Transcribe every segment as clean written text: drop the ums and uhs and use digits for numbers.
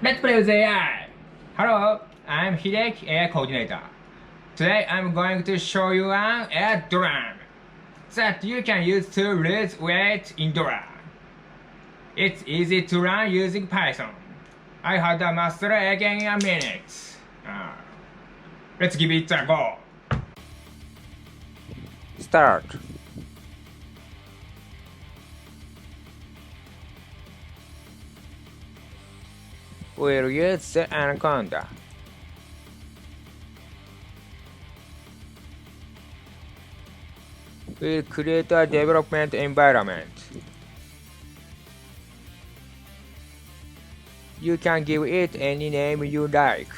Let's play with AI! Hello, I'm Hideki, AI coordinator. Today I'm going to show you an AI drum that you can use to lose weight in drum. It's easy to run using Python. I had to master again in a minute. Let's give it a go. Start. We'll use the Anaconda. We'll create a development environment. You can give it any name you like.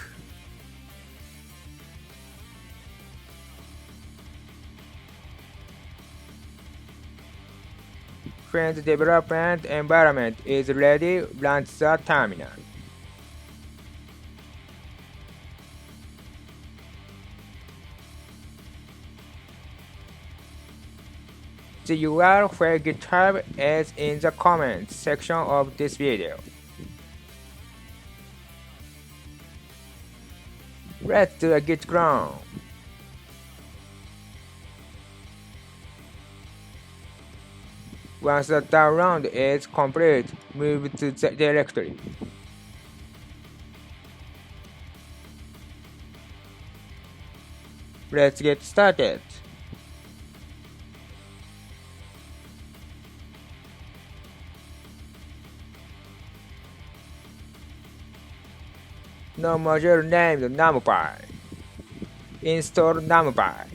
When the development environment is ready, launch the terminal. The URL for GitHub is in the comments section of this video. Let's do a git clone. Once the download is complete, move to the directory. Let's get started. No module named NumPy. Install NumPy.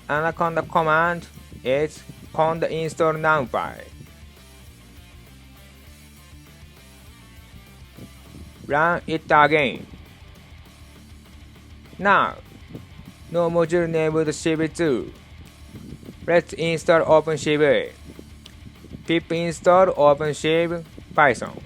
Anaconda command is conda install NumPy. Run it again. Now, no module named CV2. Let's install OpenCV. pip install OpenCV Python.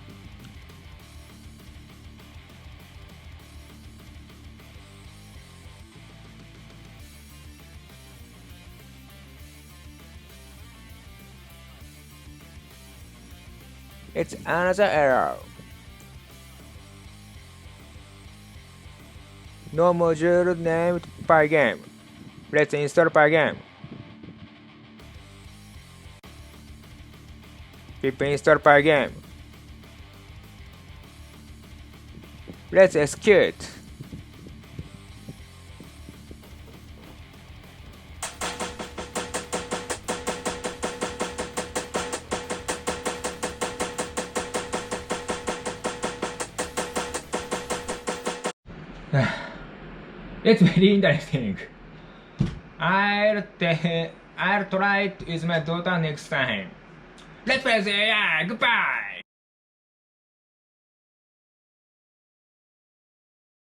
It's another error. No module named Pygame. Let's install Pygame. pip install Pygame. Let's execute. It's very interesting. I'll try it with my daughter next time. Let's play the AI. Goodbye.